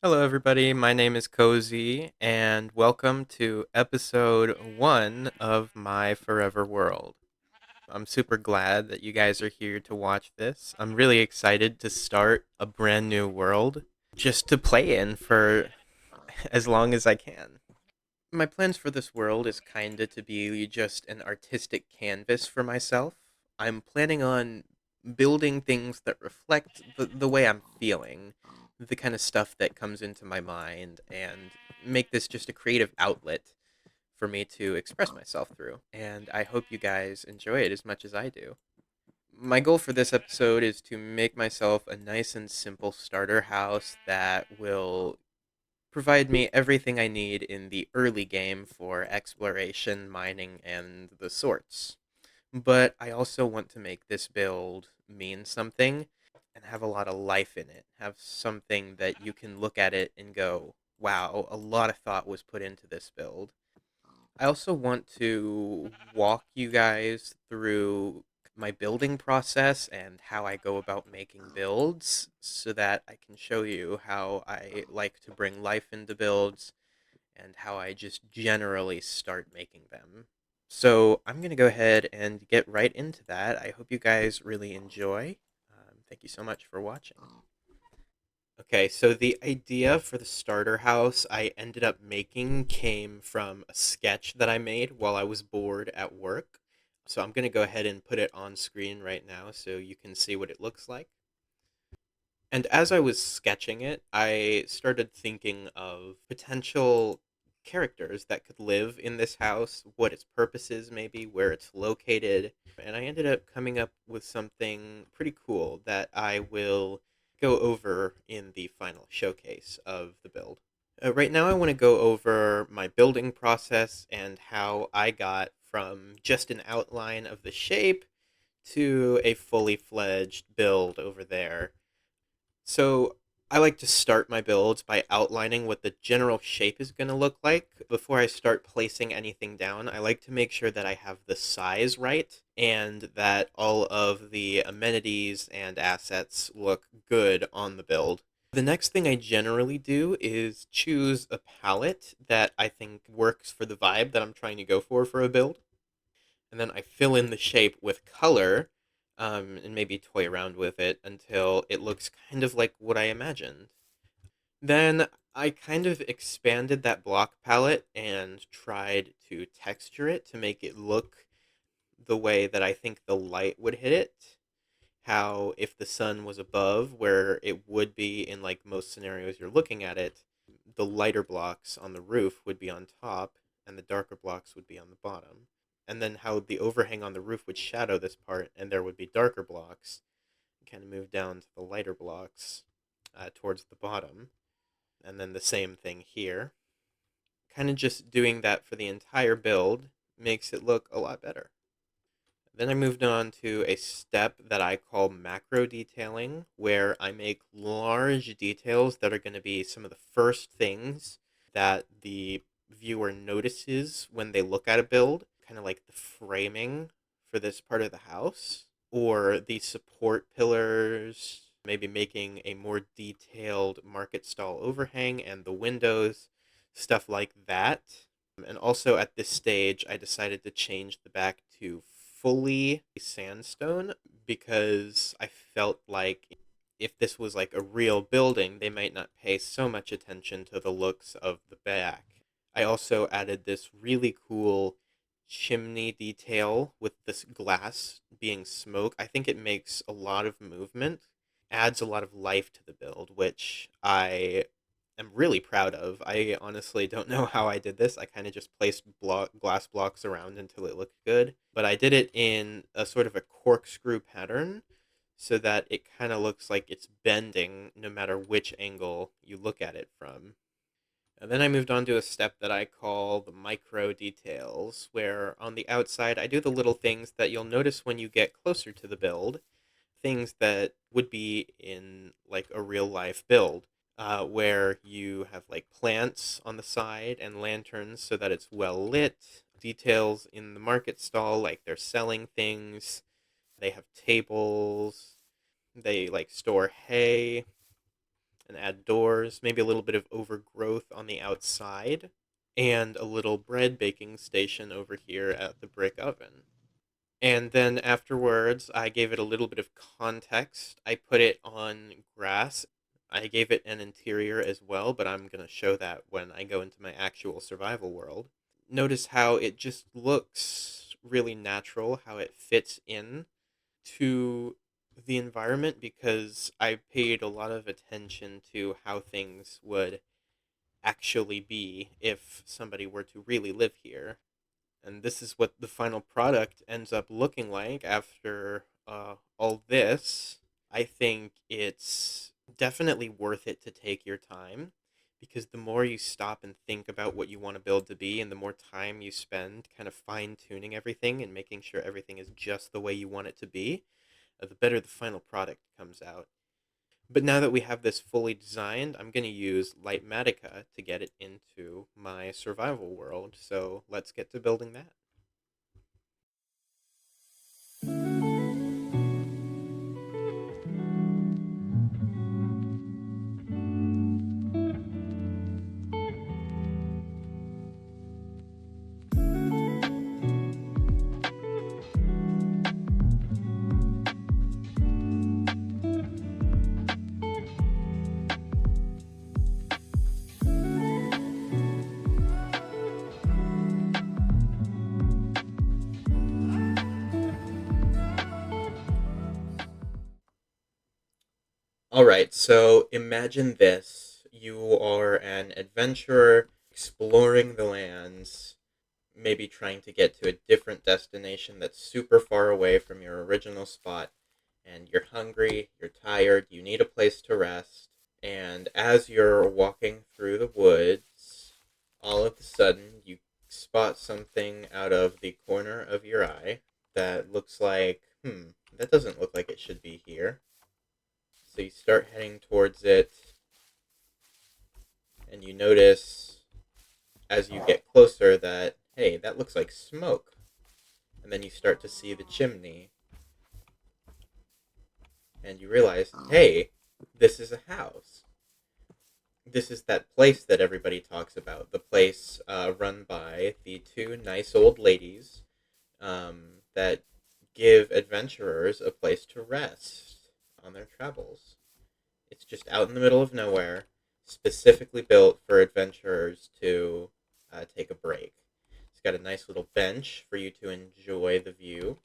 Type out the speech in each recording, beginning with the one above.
Hello, everybody. My name is Cozy, and welcome to episode one of My Forever World. I'm super glad that you guys are here to watch this. I'm really excited to start a brand new world just to play in for as long as I can. My plans for this world is kinda to be just an artistic canvas for myself. I'm planning on building things that reflect the way I'm feeling, the kind of stuff that comes into my mind, and make this just a creative outlet for me to express myself through. And I hope you guys enjoy it as much as I do. My goal for this episode is to make myself a nice and simple starter house that will provide me everything I need in the early game for exploration, mining, and the sorts. But I also want to make this build mean something and have a lot of life in it. Have something that you can look at it and go, wow, a lot of thought was put into this build. I also want to walk you guys through my building process and how I go about making builds so that I can show you how I like to bring life into builds and how I just generally start making them. So I'm going to go ahead and get right into that. I hope you guys really enjoy. Thank you so much for watching. Okay, so the idea for the starter house I ended up making came from a sketch that I made while I was bored at work. So I'm going to go ahead and put it on screen right now so you can see what it looks like. And as I was sketching it, I started thinking of potential characters that could live in this house, what its purpose is, maybe where it's located. And I ended up coming up with something pretty cool that I will go over in the final showcase of the build. Right now, I want to go over my building process and how I got from just an outline of the shape to a fully fledged build over there. So I like to start my builds by outlining what the general shape is going to look like. Before I start placing anything down, I like to make sure that I have the size right and that all of the amenities and assets look good on the build. The next thing I generally do is choose a palette that I think works for the vibe that I'm trying to go for a build, and then I fill in the shape with color, and maybe toy around with it until it looks kind of like what I imagined. Then I kind of expanded that block palette and tried to texture it to make it look the way that I think the light would hit it. How if the sun was above where it would be in like most scenarios you're looking at it, the lighter blocks on the roof would be on top and the darker blocks would be on the bottom. And then how the overhang on the roof would shadow this part and there would be darker blocks, kind of move down to the lighter blocks towards the bottom. And then the same thing here. Kind of just doing that for the entire build makes it look a lot better. Then I moved on to a step that I call macro detailing, where I make large details that are going to be some of the first things that the viewer notices when they look at a build, kind of like the framing for this part of the house, or the support pillars, maybe making a more detailed market stall overhang and the windows, stuff like that. And also at this stage, I decided to change the back to fully sandstone because I felt like if this was like a real building, they might not pay so much attention to the looks of the back. I also added this really cool chimney detail with this glass being smoke. I think it makes a lot of movement, adds a lot of life to the build, which I am really proud of. I honestly don't know how I did this. I kind of just placed glass blocks around until it looked good, but I did it in a sort of a corkscrew pattern so that it kind of looks like it's bending no matter which angle you look at it from. And then I moved on to a step that I call the micro details, where on the outside I do the little things that you'll notice when you get closer to the build, things that would be in like a real life build, where you have like plants on the side and lanterns so that it's well lit. Details in the market stall, like they're selling things. They have tables. They like store hay. and add doors, maybe a little bit of overgrowth on the outside, and a little bread baking station over here at the brick oven. And then afterwards, I gave it a little bit of context. I put it on grass. I gave it an interior as well, but I'm going to show that when I go into my actual survival world. Notice how it just looks really natural, how it fits in to the environment because I paid a lot of attention to how things would actually be if somebody were to really live here. And this is what the final product ends up looking like after all this. I think it's definitely worth it to take your time because the more you stop and think about what you want to build to be, and the more time you spend kind of fine tuning everything and making sure everything is just the way you want it to be, the better the final product comes out. But now that we have this fully designed, I'm going to use Lightmatica to get it into my survival world. So let's get to building that. All right, so imagine this. You are an adventurer exploring the lands, maybe trying to get to a different destination that's super far away from your original spot, and you're hungry, you're tired, you need a place to rest. And as you're walking through the woods, all of a sudden you spot something out of the corner of your eye that looks like, that doesn't look like it should be here. So you start heading towards it, and you notice as you get closer that, hey, that looks like smoke. And then you start to see the chimney, and you realize, hey, this is a house. This is that place that everybody talks about, the place run by the two nice old ladies that give adventurers a place to rest on their travels. It's just out in the middle of nowhere, specifically built for adventurers to take a break. It's got a nice little bench for you to enjoy the view,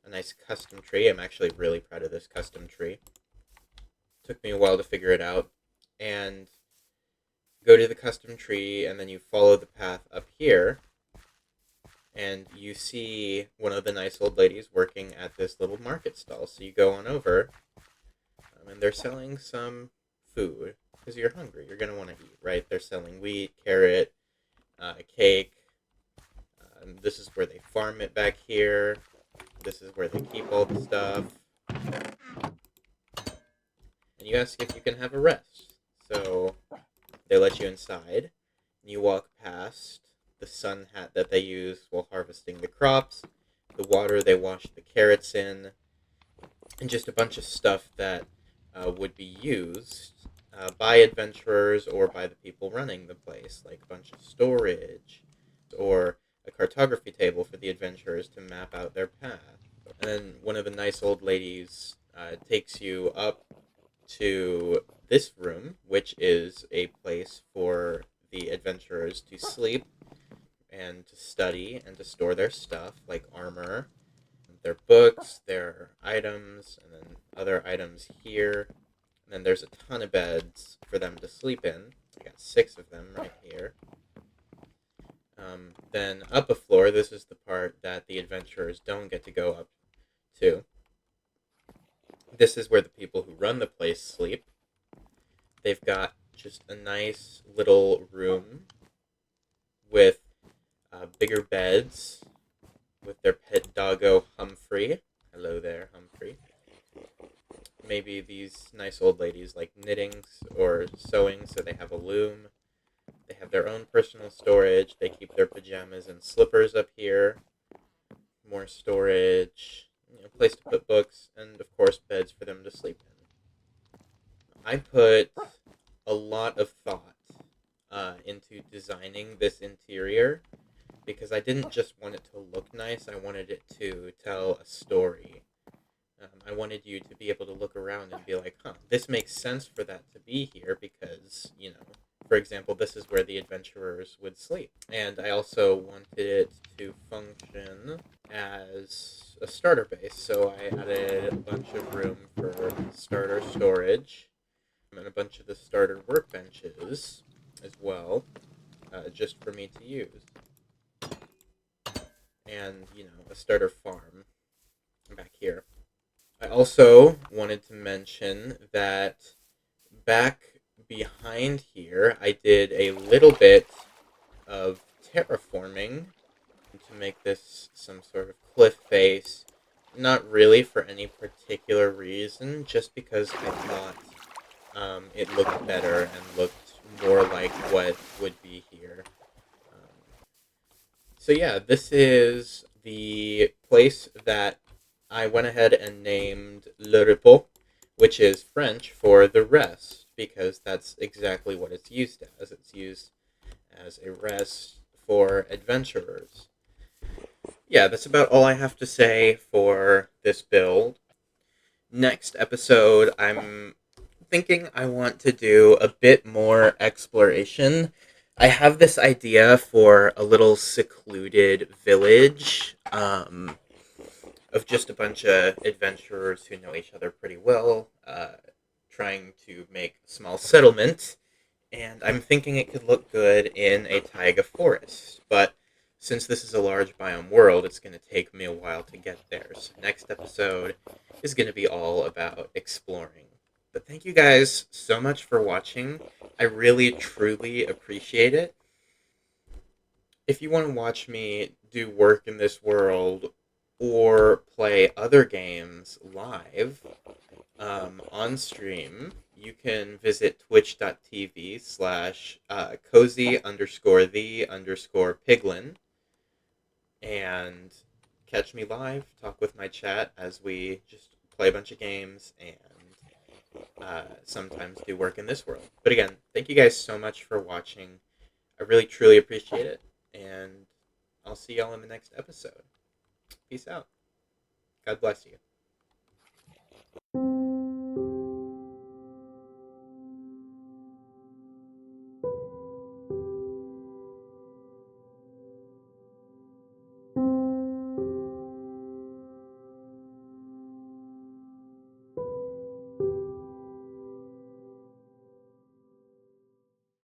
a nice custom tree. I'm actually really proud of this custom tree. Took me a while to figure it out. And go to the custom tree, and then you follow the path up here, and you see one of the nice old ladies working at this little market stall. So you go on over, and they're selling some food because you're hungry. You're going to want to eat, right? They're selling wheat, carrot, cake. This is where they farm it back here. This is where they keep all the stuff. And you ask if you can have a rest. So they let you inside, and you walk past the sun hat that they use while harvesting the crops, the water they wash the carrots in, and just a bunch of stuff that would be used by adventurers or by the people running the place, like a bunch of storage or a cartography table for the adventurers to map out their path. And then one of the nice old ladies takes you up to this room, which is a place for the adventurers to sleep and to study and to store their stuff, like armor, their books, their items, and then other items here. And then there's a ton of beds for them to sleep in. I got 6 of them right here. Then up a floor, this is the part that the adventurers don't get to go up to. This is where the people who run the place sleep. They've got just a nice little room with bigger beds with their pet doggo Humphrey. Hello there, Humphrey. Maybe these nice old ladies like knitting or sewing, so they have a loom. They have their own personal storage. They keep their pajamas and slippers up here. More storage, place to put books, and of course beds for them to sleep in. I put a lot of thought into designing this interior because I didn't just want it to look nice, I wanted it to tell a story. I wanted you to be able to look around and be like, huh, this makes sense for that to be here because, for example, this is where the adventurers would sleep. And I also wanted it to function as a starter base, so I added a bunch of room for starter storage and a bunch of the starter workbenches as well, just for me to use. And, a starter farm back here. I also wanted to mention that back behind here, I did a little bit of terraforming to make this some sort of cliff face. Not really for any particular reason, just because I thought it looked better and looked more like what would be here. Um, so yeah, this is the place that I went ahead and named Le Repos, which is French for the rest, because that's exactly what it's used as. It's used as a rest for adventurers. Yeah, that's about all I have to say for this build. Next episode, I'm thinking I want to do a bit more exploration. I have this idea for a little secluded village of just a bunch of adventurers who know each other pretty well, trying to make a small settlement. And I'm thinking it could look good in a taiga forest. But since this is a large biome world, it's going to take me a while to get there. So next episode is going to be all about exploring. But thank you guys so much for watching. I really, truly appreciate it. If you want to watch me do work in this world or play other games live on stream, you can visit twitch.tv/, cozy underscore the underscore piglin and catch me live, talk with my chat as we just play a bunch of games and sometimes do work in this world. But again, thank you guys so much for watching. I really truly appreciate it, and I'll see y'all in the next episode. Peace out. God bless you.